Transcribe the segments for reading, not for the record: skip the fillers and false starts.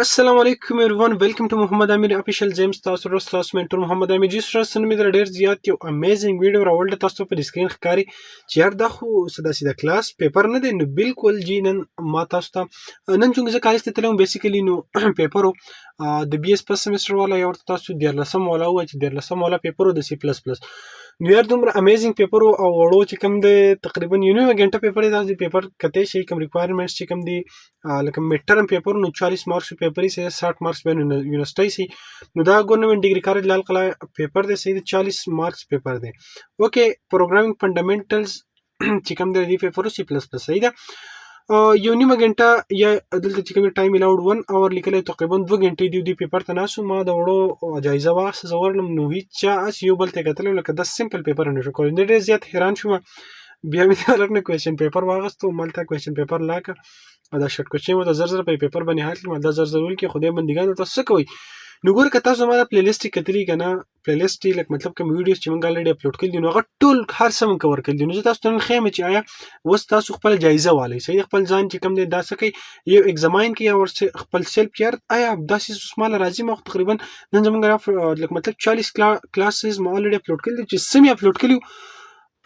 السلام علیکم ایوریوان ویلکم ټو محمد امیر افیشل جیمز تاسو سره تاسو منټور محمد امیر جی سره سن می در ډیر زیات یو امیزنګ ویډیو راولډ تاسو په سکرین ښکاری چې یار دا خو سیده کلاس پیپر نه دی نو بالکل جی نن ما تاسو ته نن څنګه کالج ته تلم بیسیکلی نو پیپر د بي اس پس سمستر والا یو تاسو 14 والا و چې 14 والا پیپر د سی پلس پلس نو یار دومره امیزنګ پیپر او وړو چې کوم د تقریبا یو نیمه غنټه پیپر دی تاسو پیپر کته شي کوم ریکوایرمنټس چې کوم دی لکه میډ ټرم پیپر نو 40 مارکس پیپر یې 60 مارکس به یونیورسيټي سي نو دا ګورنمنت ډیګری کالج لال قلعه پیپر دی سید 40 مارکس پیپر دی اوکې پروګرامینګ فنډامنټلز چې کوم دی پیپر سی پلس پلس صحیح ده یو نیمه غنټه یا دلته چې کوم ټایم الاود 1 اور لیکل تقریبا 2 غنټې دی پیپر ته ناسو ما د وړو جایزه واخصه زورلم نو هیڅ اس یو بل ته کتل لکه د سمپل پیپر نشو کول ډېر زیات حیران شوم بیا مې دا لکه کوېشن پیپر واغستو مالته کوېشن پیپر لاکه دا شټ کوېشن و د زر په پیپر باندې حل کړم دا زر ول کې خدای بندګانو تاسو څه کوي نو ګور که تاسو ما د پلی لیست کتلی کنه پلی لیست لکه مطلب کوم ویډیوز چې مونږ الریډي اپلوډ کړل دي نو هغه ټول هر څه مونږ کور کړل دي نو تاسو نن خیمه چې آیا وس تاسو خپل جایزه والی صحیح خپل ځان چې کوم دی دا څه کوي یو ایگزاماین کې یا ورڅ خپل سیلف یار آیا داسې سمال راځي ما تقریبا نن زمونږ لکه مطلب 40 کلاسز ما الریډي اپلوډ کړل دي چې سمي اپلوډ کړل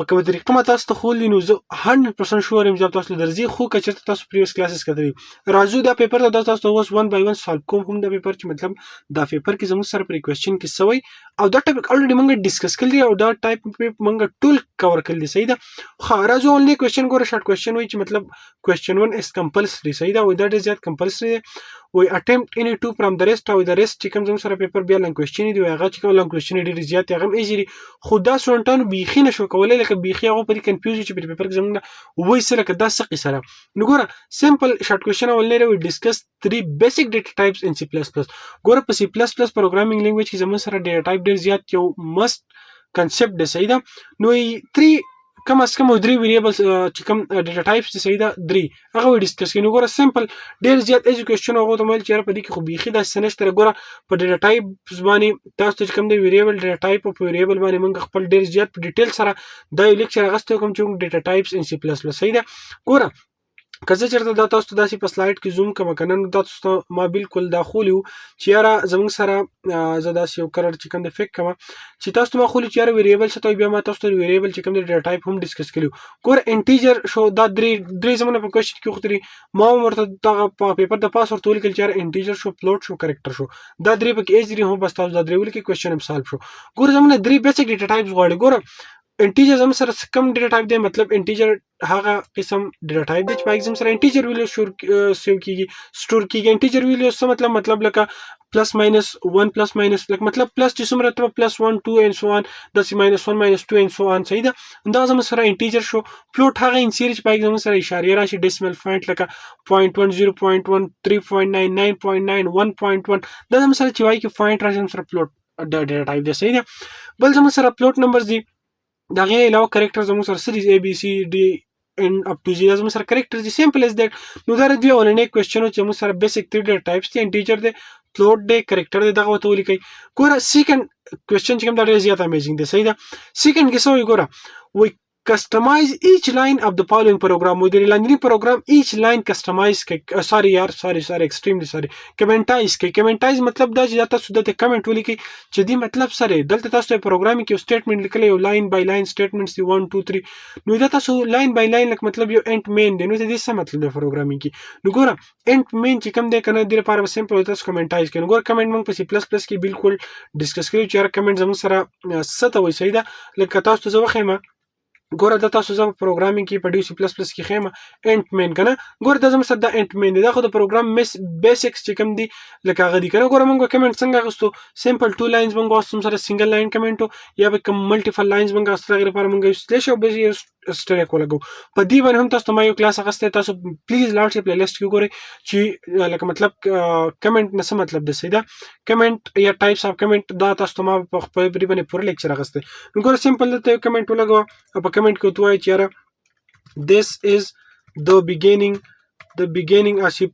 په کومه طریقه ما تاسو ته خولې نو زه 100% شور یم چې تاسو درځي خو کچرته تاسو پریوس کلاسز کتلی راځو دا پیپر ته تاسو اوس 1 بای 1 سالو کوم هم دا پیپر چې مطلب دا پیپر کې زموږ سره پر کوېسچن کې سوی او دا ټاپک الریډي مونږ ډیسکس کړل او دا ټایپ مونږ ټول کور کړل صحیح ده خو راځو اونلی کوېسچن ګوره شارټ کوېسچن وای چې مطلب کوېسچن 1 از کمپلسری صحیح ده وای دا ډیر زیات کمپلسری وای اټمپټ any two from the rest او د rest چې کوم زموږ سره پیپر بیا لنګ کوېسچن دی هغه چې کوم لنګ کوېسچن ډیر زیات هغه ایزي خو دا سټوډنټانو بیخي نشو کولای لکه بیخي هغه په کنفیوز چې په پیپر کې زموږ وای سره کدا سقي سره نو ګوره سمپل شارټ کوېسچن ولنه وی ډیسکس 3 بیسیک ډیټا ټایپس ان سی پلس پلس ګوره په سی پلس پلس پروګرامینګ لینګویج کې زموږ سره ډیټا ټایپ ډیر زیات یو مست کنسپټ دی صحیح ده نو 3 کم از کم 3 ویریبلز چې کوم ډیټا ټایپس دي صحیح ده 3 هغه ډیسکس کینو ګوره سمپل ډیر زیات ایجوکیشن هغه ته مل چې په دې کې خو بیخي د سنشتره ګوره په ډیټا ټایپ باندې تاسو چې کوم دی ویریبل ډیټا ټایپ او ویریبل باندې موږ خپل ډیر زیات په ډیټیل سره دا یو لیکچر غوښته کوم چې ډیټا ټایپس ان سی پلس پلس صحیح ده ګوره که زه چېرته دا تاسو ته داسې په سلایډ کې زوم کوم که نه دا تاسو ته ما بالکل دا خولی وو چې یاره زموږ سره زه داسې یو کرر چې کوم دی فیک کوم چې تاسو ته ما خولی چې یاره ویریبل څه ته بیا ما تاسو ته ویریبل چې کوم دی ډیټا ټایپ هم ډسکس کړي وو ګوره انټیجر شو دا درې زمونه په کوېسچن کې وختري ما هم ورته دغه په پیپر د پاس ورته ولیکل چې یاره انټیجر شو فلوټ شو کریکټر شو دا درې پکې ایج هم بس تاسو دا درې ولیکئ کوېسچن هم سالو شو ګوره زمونه درې بیسیک ډیټا ټایپس غواړي ګوره انټیجر زم سره کم ډیټا ټایپ دی مطلب انټیجر هغه قسم ډیټا ټایپ دی چې په ایگزام سره انټیجر ویلیو سیو کیږي سٹور کیږي انټیجر ویلیو څه مطلب لکه پلس ماینس 1 پلس ماینس لکه مطلب پلس چې څومره ته پلس 1 2 and so on داسې ماینس 1 ماینس 2 and so on صحیح ده دا زم سره انټیجر شو فلوټ هغه انسیری چې په ایگزام سره اشاریه راشي ډیسیمل پوینټ لکه 0.10 0.1 3.99 1.1 دا زم سره چې وایي کې پوینټ راشي سره فلوټ ډیټا ټایپ دی صحیح ده بل زم سره فلوټ نمبرز دي دا غیر علاوه کریکټر زموږ سره سریز A B C D and up to Z زموږ سره کریکټر دي سمپل از دیټ نو دا دوی اولنې کوېسچن چې موږ سره بیسیک 3 ډیټا ټایپس دي انټیجر دی فلوټ دی کریکټر دی دغه وته ولیکئ ګوره سیکنډ کوېسچن چې کوم دا ډېر زیات امیزنګ دی صحیح ده سیکنډ کې څه وایي ګوره وایي customize each line of the following program with the لاندنی program each line customize کوي sorry extremely sorry کمنټایز کوي کمنټایز مطلب دا چې تاسو د کمنټ ولیکئ چې دی مطلب سره دلته تاسو په پروګرام کې یو سټیټمنټ لیکلی یو لاین بای لاین سټیټمنټس دی 1 2 3 نو دا تاسو لاین بای لاین لکه مطلب یو انټ مین دی نو د دې څه مطلب دی پروګرامینګ کې نو ګوره انټ مین چې کوم دی کنه د لپاره سمپل تاسو کمنټایز کوئ ګوره کمنټ موږ په سی پلس پلس کې بالکل ډیسکس کړو چې کمنټ زموږ سره څه ته وایي صحیح ده لکه تاسو ته زه وښیم ګوره دا تاسو زه په پروګرامینګ کې په ډي سی پلس پلس کې خیمه انټ مین کنه ګوره دا زموږ سره دا انټ مین دی دا خو د پروګرام بیسکس چې کوم دی لکه هغه دی کنه ګوره موږ کمنټ څنګه اخیستو سمپل 2 لاینز موږ واستو سره سنگل لاین کمنټ یا به کوم ملټیپل لاینز موږ اخیستل هغې لپاره موږ یو سلیش او به یو سټریک ولګو په دې باندې هم تاسو ته ما یو کلاس اخیستی تاسو پلیز لاړ شئ پلی لیسټ کې وګورئ چې لکه مطلب کمنټ نه څه مطلب دی صحیح ده کمنټ یا ټایپس اف کمنټ دا تاسو ته ما په خپل باندې پوره لیکچر اخیستی نو ګوره سمپل دلته یو کمنټ ولګوه او په کمنټ کې ورته ووایه چې this is the beginning of C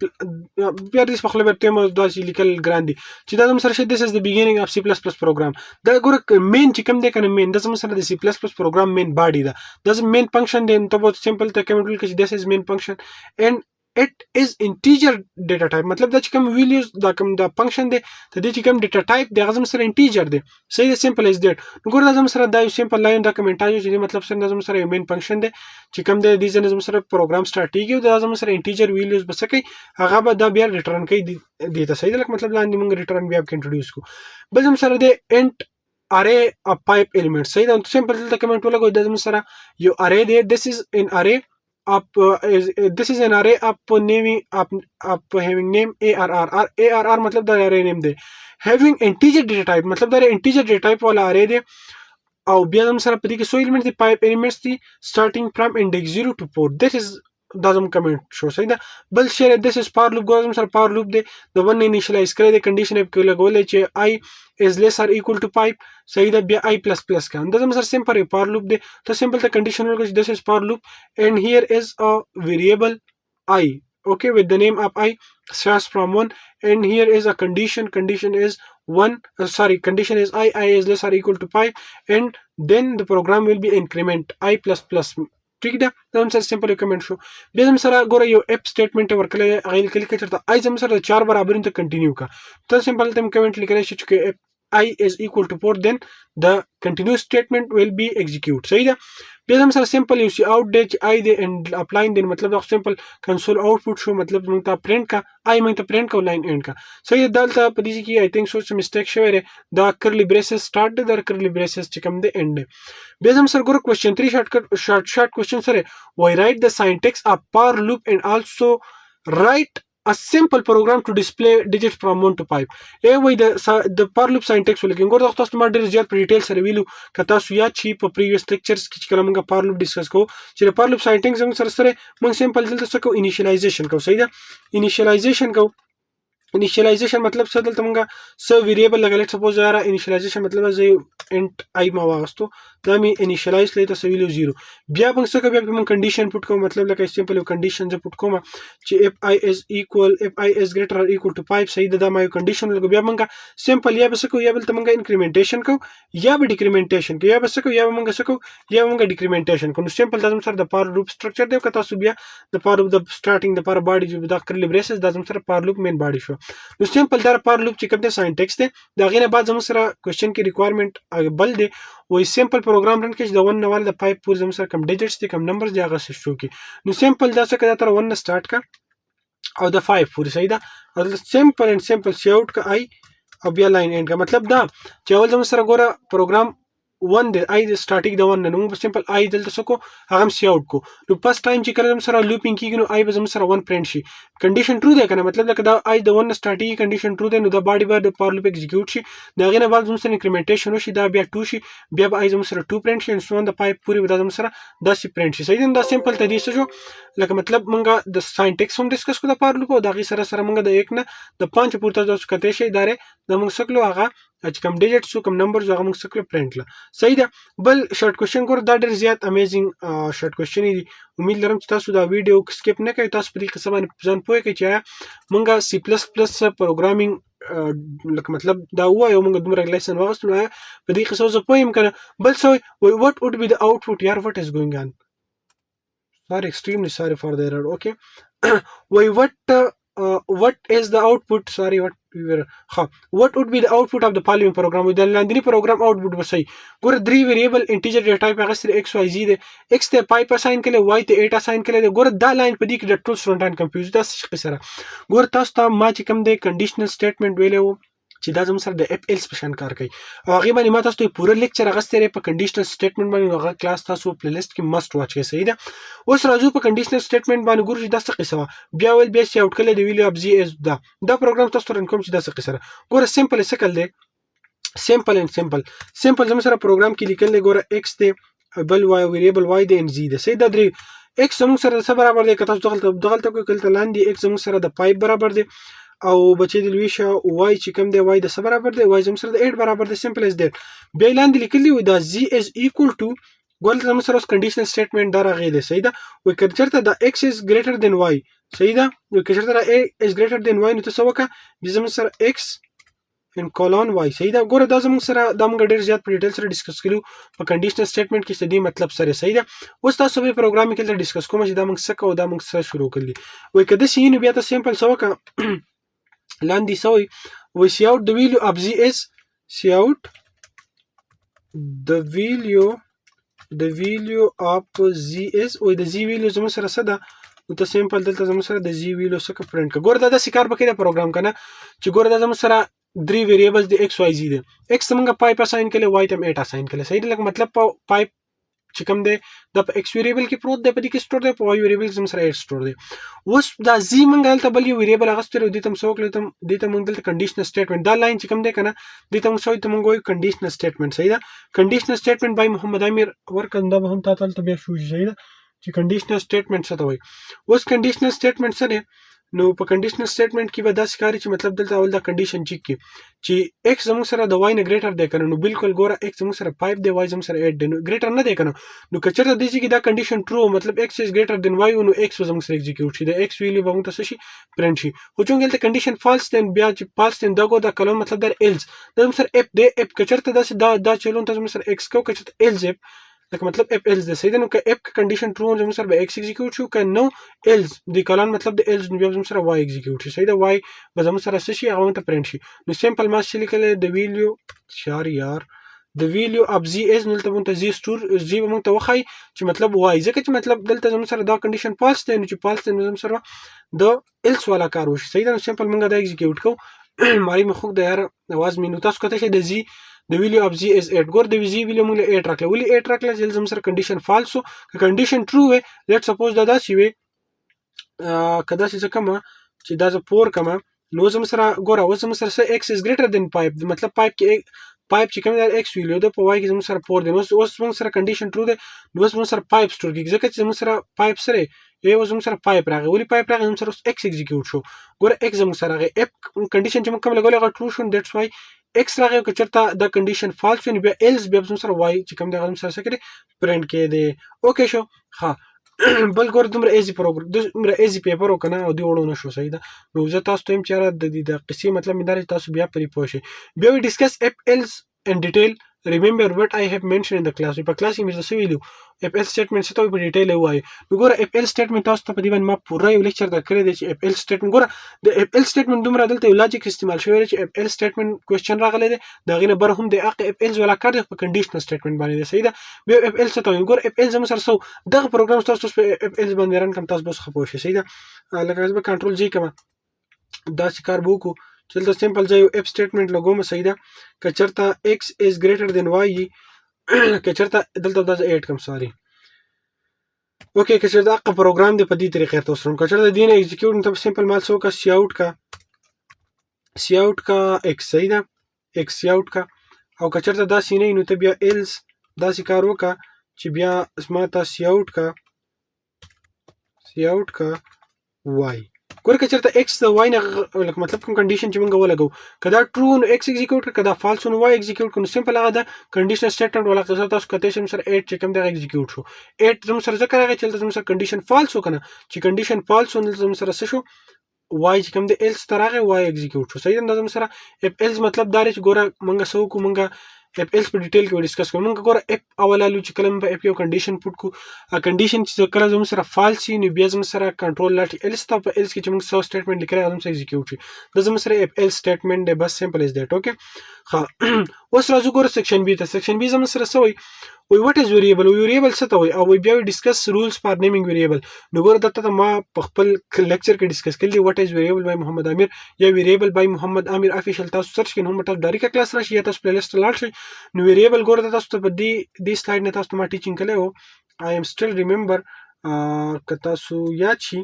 بیا دې په خپله ټایم داسې لیکل ګران دي چې دا زموږ سره شي this is the beginning of C++ program دا ګوره مین چې کوم دی کنه مین دا زموږ سره د C++ program مین باډي ده دا مین فنکشن دی ته به سمپل ته کوم ټول کې this is main function and it is integer data type مطلب دا چې کوم ویلیوز دا کوم دا فنکشن دی ته دې چې کوم ډیټا ټایپ دی هغه زموږ سره انټیجر دی صحیح ده سمپل از دیټ نو ګوره دا زموږ سره دا یو سمپل لاین دا کوم انټیجر چې مطلب سره دا زموږ سره یو مین فنکشن دی چې کوم دی دې ځنه زموږ سره پروګرام سٹارټ کیږي دا زموږ سره انټیجر ویلیوز بس کوي هغه به دا بیا ریټرن کوي دی ته صحیح ده مطلب لاندې موږ ریټرن بیا انټروډیوس کو بل زموږ سره دی انټ array of pipe elements صحیح ده سمپل دلته کمنټ ولګو دا زموږ سره یو array دی this is an array of naming of having name arr मतलब دا array name دی having integer data type मतलब دا integer data type والا array دی او بیا هم سره پدې کې سو elements دي pipe elements دي starting from index 0 to 4 this is دا زم کمنټ شو صحیح ده بل شی this is for loop ګورم سره for loop دی د ون initialize کړی دی condition اپ کې لګولې چې I is less or equal to pipe صحیح ده بیا I plus plus کا دا زم سره سمپل for loop دی ته سمپل ته condition ورکړي this is for loop and here is a variable I okay with the name of I starts from 1 and here is a condition is 1 condition is I is less or equal to 5 and then the program will be increment I plus plus ٹھیک ده دا هم سره سمپل کمنټ شو بیا هم سره ګوره یو اف سټیټمنټ ورکړل غیر کلیک چرته آی هم سره 4 برابر ته کنټینیو کا ته سمپل تم کمنټ لیکلی شي چې I is equal to 4 then the continuous statement will be execute صحیح ده بیا هم سره سمپل یو سی اوټ دی چې I دی and applying دی مطلب دا سمپل کنسول اوټپوټ شو مطلب موږ ته پرینټ کا I موږ ته پرینټ کو لاین اینډ کا صحیح دلته په دې کې I think so mistake شوی دی دا کرلی بریسز سٹارټ دی دا کرلی بریسز چې کوم دی اینډ دی بیا هم سره ګوره کوېسچن 3 شارټ کوېسچن سره why write the syntax of for loop and also write a simple program to display digits from 1 to 5 وای د for loop syntax ولګین ګور تاسو ما ډیر زیات په ډیټیل سره ویلو که تاسو یاد شي په پریویس لیکچرز کې چې کله موږ for loop ډیسکس کوو چې for loop syntax زموږ سره موږ سمپل دلته څه کوو انیشیلایزیشن کوو صحیح ده انیشیلایزیشن مطلب څه دلته موږ څه ویریبل لګل سپوز یاره انیشیلایزیشن مطلب زه انټ I ما واغستو دا می انیشیلایز لته سویلو 0 بیا موږ څه کوو بیا موږ کنډیشن پټ کوو مطلب لکه سمپل کنډیشن ز پټ کوم چې if I is greater or equal to 5 صحیح ده دا ما یو کنډیشن لګو بیا موږ سمپل یا بس کوو یا بل ته موږ انکریمنټیشن کوو یا به ډیکریمنټیشن کوو یا بس کوو یا موږ څه کوو یا موږ ډیکریمنټیشن کوو سمپل دا سره د فار لوپ سټرکچر دی که تاسو بیا د فار لوپ د سٹارټینګ د فار باډي جو د کرلی بریسز دا سره فار لوپ مین باډي شو نو سمپل دا فار لوپ چې کوم د ساينټکس دی دا غینه بعد زموږ سره کوېسچن کې ریکوایرمنٹ بل دی وای سمپل پروګرام رن کې د 1 نوال د 5 پور زموږ سره کم ډیجټس دي کم نمبرز دی هغه شو کې نو سمپل دا څه کړه تر 1 نه سٹارټ کا او د 5 پورې صحیح ده او سمپل اینڈ سمپل سی اوټ کا I او بیا لاین اینډ کا مطلب دا چې اول زموږ سره ګوره پروګرام 1 دی I د سٹارټینګ د 1 نه نو سمپل I دلته څه کو هغه هم سی اوټ کو نو فرست ټایم چې کله زموږ سره لوپینګ کیږي نو I به زموږ سره 1 پرینټ شي کنډیشن ټرو دی کنه مطلب لکه دا I د 1 نه سٹارټینګ کنډیشن ټرو دی نو دا باډي به د فار لوپ ایگزیکیوټ شي دا غینه بعد زموږ سره انکریمنټیشن وشي دا بیا 2 شي بیا به I زموږ سره 2 پرینټ شي ان سو د 5 پوری به زموږ سره 10 پرینټ شي صحیح ده دا سمپل ته دي څه جو لکه مطلب مونږه د ساينټکس هم ډیسکس کو د فار لوپ او دا غي سره مونږه د 1 نه د 5 پورته د کته شي ادارې د مونږ سکلو هغه چې کوم ډیجټس او کوم نمبرز هغه موږ سکلو پرینټ لا صحیح ده بل شارټ کوېسچن ګور دا ډیر زیات امیزنګ شارټ کوېسچن دی امید لرم چې تاسو دا ویډیو سکیپ نه کوئ تاسو په دې قسم باندې ځان پوهه کوئ چې مونږه سی پلس پلس پروګرامینګ لکه مطلب دا وایو مونږ دومره لیسن واغستو په دې قسم زه پوهم کنه بل څه what would be the output یار what is going on sorry extremely sorry for the error okay why what is the output sorry what would be the output of the following program with the لاندنی program output بسای ګوره 3 variable integer data type هغه سره x y z دی x ته 5 assign کړي y ته 8 assign کړي ګوره دا لاین په دې کې د ټول سټوډنټ کنفیوز دا څه سره ګوره تاسو ته ما چې کوم دی کنډیشنل سټیټمنټ ویلو چې دا زموږ سره د اف ایلس په شان کار کوي او هغه باندې ما تاسو ته پوره لیکچر غستره په کنډیشنل سټیټمنټ باندې هغه کلاس تاسو پلی لیست کې مست واچ کړئ صحیح ده اوس راځو په کنډیشنل سټیټمنټ باندې ګورئ دا څه قصه بیا ول بیا سی اوټ کله دی ویلیو اف زی اس دا پروګرام تاسو رن کوم چې دا څه قصه ګوره سمپل سکل دی سمپل اینڈ سمپل زموږ سره پروګرام کې لیکل دی ګوره x دی بل y ویریبل y دی ان زی دی صحیح دا درې x زموږ سره څه برابر دی که تاسو دغلته کوئ کله لاندې x زموږ سره د 5 برابر دی او بچی دی لوی شه وای چې کوم دی وای د څه برابر دی وای زموږ سره د 8 برابر دی سمپل از دیټ بیا لاندې لیکلی وي دا زی از ایکوال ټو ګول زموږ سره کنډیشنل سټیټمنټ دا راغی دی صحیح ده وای که چېرته دا x از ګریټر دین وای صحیح ده وای که چېرته دا a از ګریټر دین وای نو ته څه وکړه بیا زموږ سره x ان کولون وای. صحیح ده. ګوره دا زموږ سره دا موږ ډېر زیات په ډیټیل سره ډیسکس کړو په کنډیشنل سټیټمنټ کې څه دی مطلب سره. صحیح ده. اوس تاسو به پروګرام کې دلته ډیسکس کوم چې دا موږ څه کوو دا موږ څه شروع کړل. وای کده سي نو بیا ته سیمپل څه وکړه لاندې سوی وای سی اوټ د ویلیو اف زی اس سی اوټ د ویلیو اف زی اس وای د زی ویلیو زموږ سره څه ده نو ته سیمپل دلته زموږ سره د زی ویلیو څخه پرنټ کړه. ګوره دا داسې کار به کوي دا پروګرام کنه چې ګوره دا زموږ سره درې ویریبلز د ایکس واي زی دي. ایکس ته موږ پایپ اساین کړي وای ته هم 8 اساین کړي. صحیح ده. لکه مطلب پایپ چې کوم دی دا په ایکس ویریبل کې پروت دی په دې کې سٹور دی په واي ویریبل کې سره 8 سٹور دی. اوس دا زی موږ دلته بل یو ویریبل اغستره دي تم څوک لته دي ته موږ دلته کنډیشنل سټیټمنټ دا لاین چې کوم دی کنه دي ته موږ شوی ته موږ وایو کنډیشنل سټیټمنټ. صحیح ده. کنډیشنل سټیټمنټ بای محمد امیر ورکنده به هم تاسو ته بیا شو. صحیح ده چې کنډیشنل سټیټمنټ څه ته وایي. اوس کنډیشنل سټیټمنټ څه دی نو په کنډیشنل سټیټمنټ کې به داسې کاری چې مطلب دلته اول دا کنډیشن چیک کی چې ایکس زموږ سره د وای نه ګریټر دی کنه نو بالکل ګوره ایکس زموږ سره 5 دی وای زموږ سره 8 دی نو ګریټر نه دی کنه نو کچرته د دې کې دا کنډیشن ټرو مطلب ایکس از ګریټر دین وای نو ایکس زموږ سره ایگزیکیوټ شي د ایکس ویلیو به موږ ته شي پرنٹ شي. خو چون دلته کنډیشن فالس دی بیا چې فالس دی دا ګو دا کلم مطلب در ایلز د زموږ سره اف دی اف کچرته دا چلون ته زموږ سره ایکس کو کچرته ایلز اف لکه مطلب اف ایلز ده. صحیح ده. نو که اف کنډیشن ټرو زموږ سره به ایکس ایگزیکیوټ شو که نو ایلز د کلان مطلب د ایلز نو بیا زموږ سره وای ایگزیکیوټ شي. صحیح ده. وای به زموږ سره څه شي هغه ته پرنٹ شي. نو سیمپل ما څه لیکل د ویلیو یار د ویلیو اف زی اس نو دلته مونږ ته زی سٹور زی به مونږ ته وخی چې مطلب وای ځکه چې مطلب دلته زموږ سره دا کنډیشن فالس دی نو چې فالس دی نو زموږ سره د ایلس والا کار وشي. صحیح ده. نو سیمپل مونږ دا ایگزیکیوټ کوو ماری مخوک د یار आवाज مینو تاسو کته شي د زی د ویلیو اف زی اس 8 ګور د زی ویلیو موږ 8 راکله ولې 8 راکله چې زم سره کنډیشن فالس او کنډیشن ټرو وي لیټ سپوز دا داسي وي کدا چې کما چې دا ز پور کما نو زم سره ګور او زم سره x is greater than 5 مطلب پایپ کې پایپ چې کوم د x ویلیو د په وای کې زم سره 4 دی نو اوس زم سره کنډیشن ټرو دی نو اوس زم سره پایپ سٹور کې ځکه چې زم سره پایپ سره یو زم سره پایپ راغی ولې پایپ راغی زم سره x ایگزیکیوټ شو ګور x زم سره راغی اف کنډیشن چې کوم لګول هغه ټرو شو دیټس وای x راغی که چرته دا کنډیشن فالس وي بیا ایلز بیا زم سره وای چې کوم دغه زم سره سره پرنٹ کې دی. اوکې شو. ها بل ګور دومره ایزی پروګرام دومره ایزی پیپر وکنه او دی وړو نشو. صحیح ده. نو زه تاسو ته هم چاره د قصې مطلب مدار تاسو بیا پرې پوه شئ. بیا وی ډیسکس اف ایلز in detail. Remember what I have mentioned in the class. په کلاس کې مې څه ویلو اف ال سټیټمنټ څه ته په ډیټیل وایي. نو ګوره اف ال سټیټمنټ تاسو ته په دې باندې ما پوره یو لیکچر درکړی دی چې اف ال سټیټمنټ ګوره د اف ال سټیټمنټ دومره دلته یو لاجیک استعمال شوی دی چې اف ال سټیټمنټ کوېسچن راغلی دی دا غینه بر هم د اف ال ولا کار دی په کنډیشنل سټیټمنټ باندې دی. صحیح ده. بیا اف ال څه ته وایي ګوره اف ال زموږ سره سو دغه پروګرام تاسو په اف ال باندې رن کوم تاسو بس خپوه شئ. صحیح ده. لکه زه به کنټرول جی کوم دا څه کار وکړو چې دلته سمپل ځای یو اف سټیټمنټ لګوم. صحیح ده. که چرته x is greater than y که چرته دلته دا 8 کم سوري اوکې که چرته اق پروګرام دی په دې طریقې تاسو سره که چرته دینه ایگزیکیوټ ته سمپل مال سو کا سی اوټ کا x. صحیح ده. x سی اوټ کا او که چرته دا سینې نو ته بیا ایلز دا سی کار وکا چې بیا اسما ته سی اوټ کا y ګور که چرته x د y نه لکه مطلب کوم کنډیشن چې موږ ولګو کدا ټرو نو x ایگزیکیوټ کدا فالس نو y ایگزیکیوټ نو سمپل هغه د کنډیشنل سټیټمنټ ولا قصه تاسو کته شم سره 8 چې کوم د ایگزیکیوټ شو 8 زم سره ځکه راغی چې زم سره کنډیشن فالس وکنه چې کنډیشن فالس نو زم سره څه شو y چې کوم د ایلس ترغه y ایگزیکیوټ شو. صحیح ده. زم سره اف ایلز مطلب دا چې ګوره موږ سو کو موږ اف ایلز په ډیټیل کې ډیسکس کوو. موږ ګوره اف اولالو چې کلم په اف یو کنډیشن پټ کو ا کنډیشن چې کله زم سره فالس نو بیا زم سره کنټرول لاټ ایلس ته په ایلس کې چې موږ سو سټیټمنټ لیکره زم سره ایگزیکیوټ شي د زم سره اف ایلز سټیټمنټ دی بس سمپل از دیټ. اوکې ها اوس راځو ګوره سیکشن بی ته. سیکشن بی زم سره سوی وی what is variable variable څه ته وي او بیا ډیسکس رولز فار نیمینګ variable. نو ګوره دلته ما په خپل لیکچر کې ډیسکس کړی what is variable by محمد امیر یا variable by محمد امیر افیشل تاسو سرچ کین هم تاسو ډایرکټ کلاس راشي یا تاسو پلی لیست لاړ شئ نو variable ګوره تاسو ته په دې سلاید نه تاسو ما ټیچینګ کړی او I am still remember که تاسو یاد شي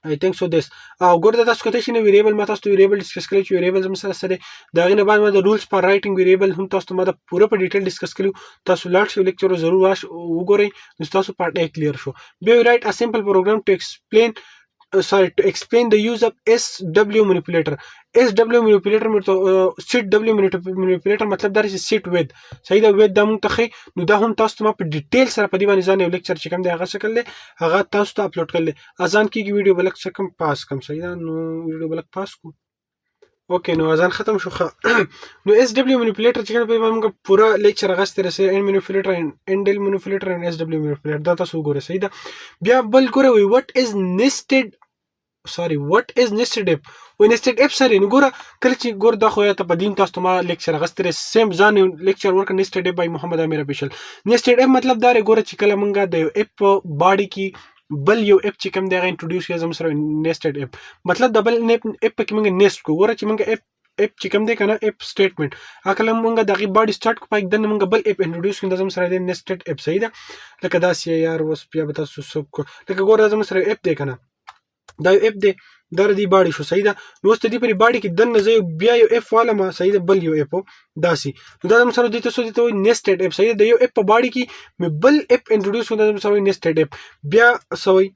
I think so this او ګوره تاسو کته شي نو ویریبل ما تاسو ویریبل ډیسکس کړی چې ویریبل زم سره سره دا غینه بعد ما د رولز فار رائټینګ ویریبل هم تاسو ما د پوره په ډیټیل ډیسکس کړو تاسو لاړ شئ لیکچر ضرور وګورئ نو تاسو پارت A کلیر شو. بیا رائټ ا سمپل پروګرام ټو explain the use of SW manipulator. SW manipulator set W manipulator مطلب دا چې set with. صحیح ده. with دا مونږ ته نو دا هم تاسو ته ما په ډیټیل سره په دې باندې ځان یو لیکچر چې کوم دی هغه شکل دی هغه تاسو ته اپلوډ کړل اذان کیږي ویډیو بلک څه کم پاس کم. صحیح ده. نو ویډیو بلک پاس کو اوکې نو اذان ختم شو نو اس دبليو منیپولیټر چې کوم په موږ پورا لیکچر غسته رسې ان منیپولیټر ان ډل منیپولیټر ان اس دبليو منیپولیټر دا تاسو ګورئ صحیح ده بیا بل ګورئ وی وات از nested app و nested app سره نو ګوره کله چې ګور دا خو ته په دین تاسو ما لیکچر غستره سیم ځان لیکچر ورک nested app بای محمد امیر افیشل nested app مطلب دا ګوره چې کله مونږه د اپ باډي کې بل یو اپ چې کوم دی انټروډیوس کړم زم سره nested app مطلب د بل اپ کې مونږ نیست کو ګوره چې مونږ اپ چې کوم دی کنه اپ سټیټمنټ اکل مونږ دغه باډي سٹارټ کو پای دنه مونږ بل اپ انټروډیوس کړم زم سره د nested app صحیح ده لکه دا سی یار وس بیا به تاسو سب لکه ګوره زم سره اپ دی کنه دا یو اپ دی دا د دې باډي شو صحیح ده نو اوس د دې په باډي کې دنه زه بیا یو اپ والم صحیح ده بل یو اپ داسي نو دا زم سره د تاسو د nested app صحیح ده د یو اپ په باډي کې مې بل اپ انټروډیوس کړم زم سره nested app بیا سوي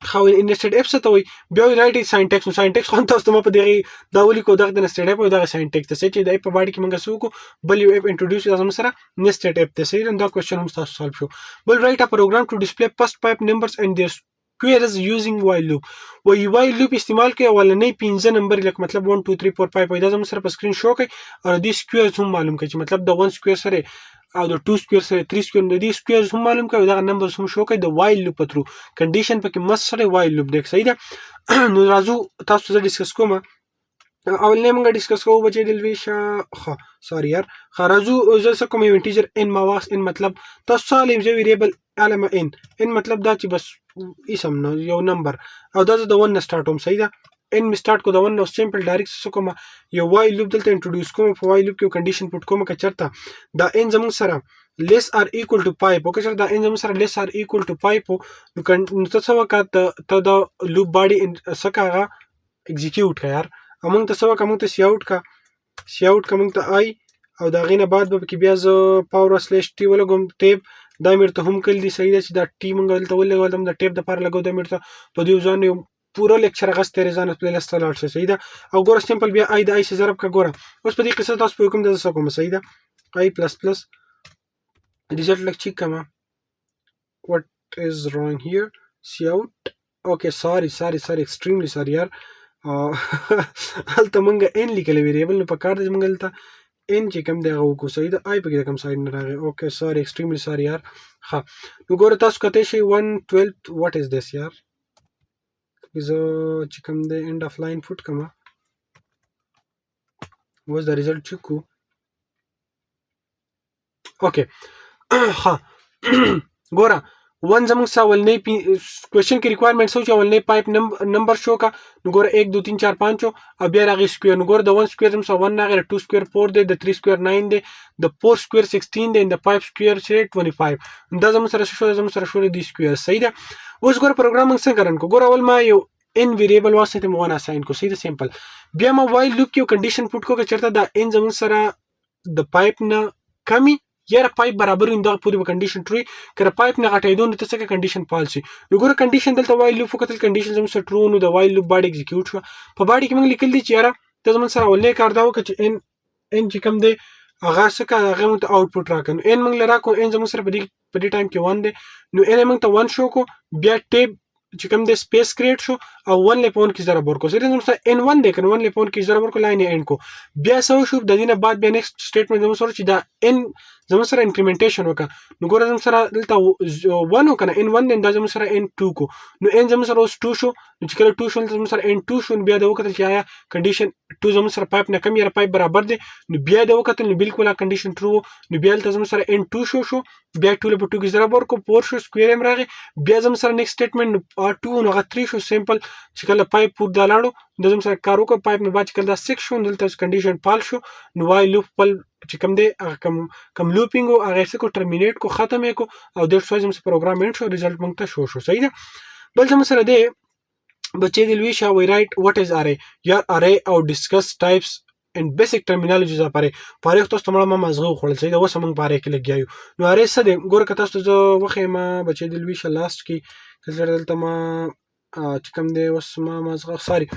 خو nested app څه ته وي بیا رائټ ساينټیکس نو ساينټیکس خو تاسو ته په دغه دا ولي کو دغه nested app او دغه ساينټیکس ته چې د اپ په باډي کې موږ سوکو بل یو اپ انټروډیوس کړم سره nested app ته صحیح دا کوېسچن هم تاسو سالو شو بل رائټ ا پروګرام ټو ډسپلی first pipe numbers and their squares using while loop وای while loop استعمال کوي ولنې 15 نمبر لکه مطلب 1 2 3 4 5 پیدا زم سره په سکرین شو کوي او د سکويرز هم معلوم کوي چې مطلب د 1 سکوير سره او د 2 سکوير سره 3 سکوير د دې سکويرز هم معلوم کوي دا نمبرز هم شو کوي د while loop ترو کنډیشن پکې مس سره while loop دی صحیح ده نو راځو تاسو سره ډیسکس کوم اول نه موږ ډیسکس کوو بچی دل ویشه سوري یار راځو زه څه کوم یو انټیجر ان ما واس ان مطلب تاسو سالم زه ویریبل علامه ان مطلب دا چې بس اسم نو یو نمبر او دا د 1 نه سٹارټ هم صحیح ده ان می سٹارټ کو دا 1 نو سمپل ډایرکټ څه کوم یو وای لوپ دلته انټروډیوس کوم په وای لوپ کې کنډیشن پټ کوم که چرته دا ان زموږ سره لیس ار ایکوال ټو پایپ او که چرته دا ان زموږ سره لیس ار ایکوال ټو پایپ نو ته څه وکړه ته دا لوپ باډي سکاغه ایگزیکیوټ کا یار امونږ ته څه وکړه موږ ته سی اوټ کا موږ ته آی او دا غینه بعد به کې بیا ز پاور سلیش ټی ولګم ټیب دا مرته هم کل دي صحیح ده چې دا ټی مونږ دلته ولګولم د ټیپ د پر لګو د مرته په دې ځان یو پورا لیکچر غسته رضان په لیست لاړ شي صحیح ده او ګور سمپل بیا آی د آی سي ضرب کا ګور اوس په دې قصه تاسو په کوم د څه کوم صحیح ده آی پلس پلس ریزلټ لک چیک کما what is wrong here see out okay sorry extremely sorry یار هلته مونږ ان لیکل ویریبل نو په کار د مونږ دلته ان چې کوم دی هغه وکړو صحیح ده آی پکې کوم سایډ نه راغی اوکې سوري ایکسټریملی سوري یار ها نو ګوره تاسو کته شي 112 واټ از دیس یار زه چې کوم دی اینډ اف لاین فوټ کما واز د ریزلټ چیک کو اوکې ها ګوره ون زموږ سره اولنی کوېشن کې ریکوایرمنټ سو چې اولنی پایپ نمبر شو کا نو ګوره 1 2 3 4 5 او بیا راغی سکوير نو ګوره د 1 سکوير زموږ سره 1 راغی 2 سکوير 4 دی د 3 سکوير 9 دی د 4 سکوير 16 دی د 5 سکوير 25 دا زموږ سره شو زموږ سره شو دی سکوير صحیح ده اوس ګوره پروګرامینګ څنګه رن کو ګوره اول ما یو ان ویریبل واسطه مو نه اساین کو صحیح ده سمپل بیا ما وایل لوپ کې کنډیشن پټ کو چې چرته دا ان زموږ سره د پایپ نه کمی یاره پایپ برابر وي دغه پورې به کنډیشن ټرو کړه پایپ نه غټېدو نو ته څه کنډیشن فالس وي نو ګوره کنډیشن دلته وایل لوپ وکتل کنډیشن زموږ سره ټرو نو د وایل لوپ باډي ایگزیکیوټ شو په باډي کې موږ لیکل دي چې یاره ته زموږ سره ولې کار دا وکړه چې ان چې کوم دی هغه څه کا هغه موږ ته آوټپوټ راکړو ان موږ لرا کو ان زموږ سره په دې ټایم کې 1 دی نو ان موږ ته 1 شو کو بیا ټیب چې کوم د سپیس کریټ شو او 1 لپون کې ضرب ورکو سره زموږ سره ان 1 دی کنه 1 لپون کې ضرب ورکو لاین ان کو بیا سو شو د دینه بعد بیا نیکسټ سټیټمنټ زموږ سره چې دا ان زموږ سره انکریمنټیشن وکړه نو ګوره زموږ سره دلته 1 وکنه ان 1 دا زموږ سره ان 2 کو نو ان زموږ سره اوس 2 شو نو چې کله 2 شو زموږ سره ان 2 شو بیا دا وکړه چې آیا کنډیشن 2 زموږ سره پایپ نه کم یا پایپ برابر دی نو بیا دا وکړه نو بالکل کنډیشن ټرو نو بیا تل زموږ سره ان 2 شو بیا 2 له 2 کې ضرب ورکو 4 شو سکوير هم راغی بیا زموږ سره نیکسټ سټیټمنټ 2 نو هغه 3 شو سمپل چې کله پایپ پور دا لاړو د زموږ سره کار وکړ پایپ نه بعد چې کله دا 6 شو دلته کنډیشن پال شو نو وای لوپ پل چې کوم دی کم لوپینګ او هغه څه کو ټرمینیټ کو ختم کو او د څه زموږ پروګرام انټ شو ریزلټ مونږ ته شو صحیح ده بل زموږ سره دی بچی دی لوي شا وی رائټ واټ از اره یا اره او ډیسکس ټایپس and basic terminologies لپاره پاره تاسو ته ما مزغه خوړل صحیح ده اوس موږ پاره کې لګیایو نو اره څه دی ګوره که تاسو ته وخه ما بچی دی لوي شا لاست کې کله دلته ما چې کوم دی اوس ما مزغه سوري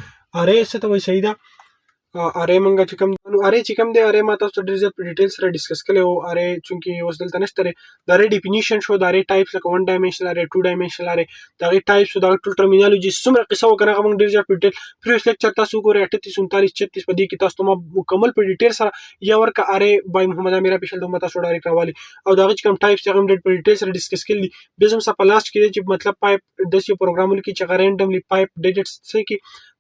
اره څه ته وای صحیح ده اره موږ چې کوم نو اره چې کوم دی اره ما تاسو ته ډېر زیات په ډیټیل سره ډیسکس کړی وو. اره چونکې اوس دلته نشته دی د اره ډیفینیشن شو، د اره ټایپس لکه 1 ډایمنشنل اره 2 ډایمنشنل اره د هغې ټایپس او د هغې ټول ټرمینالوجي څومره قصه وکړه هغه موږ ډېر زیات په ډیټیل پریویس لیکچر تاسو وګورئ 38 39 36 په دې کې تاسو ته ما مکمل په ډیټیل سره یا ورکه اره بای محمد امیر اپیشل دومره تاسو ډایرکټ راوالي او د هغې چې کوم ټایپس هغه هم ډېر په ډیټیل سره ډسکس کړي دي. بیا زموږ سره په لاست کې دی چې مطلب پایپ داسې پروګرامونه کې چې هغه رینډملی پایپ ډیجټس څه کې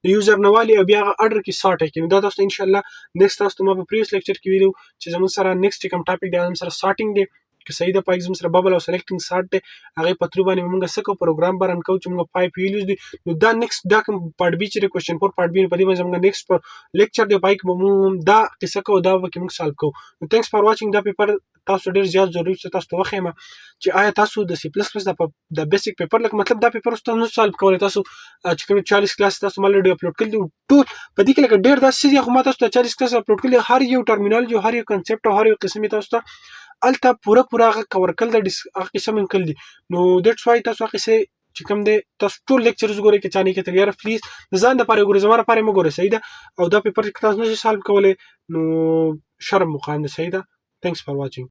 د یوزر نه والي او بیا هغه اډر کې سارټ کوي. نو دا تاسو ته ان شاء الله نیکسټ تاسو ته ما په پریویس لیکچر کې ویلو چې زموږ سره نیکسټ کوم ټاپک دی زموږ سره سارټینګ دی که صحیح ده پای زموږ سره ببل او سلیکټینګ سارټ دی هغې په تھرو باندې موږ څه کوو پروګرام به رن کوو چې موږ پایپ یوز دي. نو دا نیکسټ دا کوم پارټ بي چې کوېسچن 4 پارټ بي په دې باندې زموږ نیکسټ لیکچر دی پای کې به موږ دا قصه کوو دا به کې موږ سالو کوو. نو تھینکس فار واچینګ. دا پیپر تاسو ډېر زیات ضروري چې تاسو ته وښیم چې آیا تاسو د سی پلس پلس د بیسیک پیپر لکه مطلب دا پیپر اوس تاسو نه سالو کولی تاسو چې کوم 40 کلاس تاسو ما لري اپلوډ کړي دي ټول په دې کې لکه ډېر داسې دي خو ما تاسو ته 40 کلاس اپلوډ کړي هر یو ټرمینالوجي هر یو کنسپټ او هر یو قسم تاسو ته الته پوره هغه کور کړل د هغه قسم من کړل دي. نو دیټس وای تاسو هغه څه چې کوم دی تاسو ټول لیکچرز ګورئ کې چانه کې تل یاره پلیز د ځان لپاره وګورئ زما لپاره مه ګورئ صحیح ده او دا پیپر چې تاسو نشئ سالو کولی نو شرم مو خاندي صحیح ده. تھینکس فار واچینګ.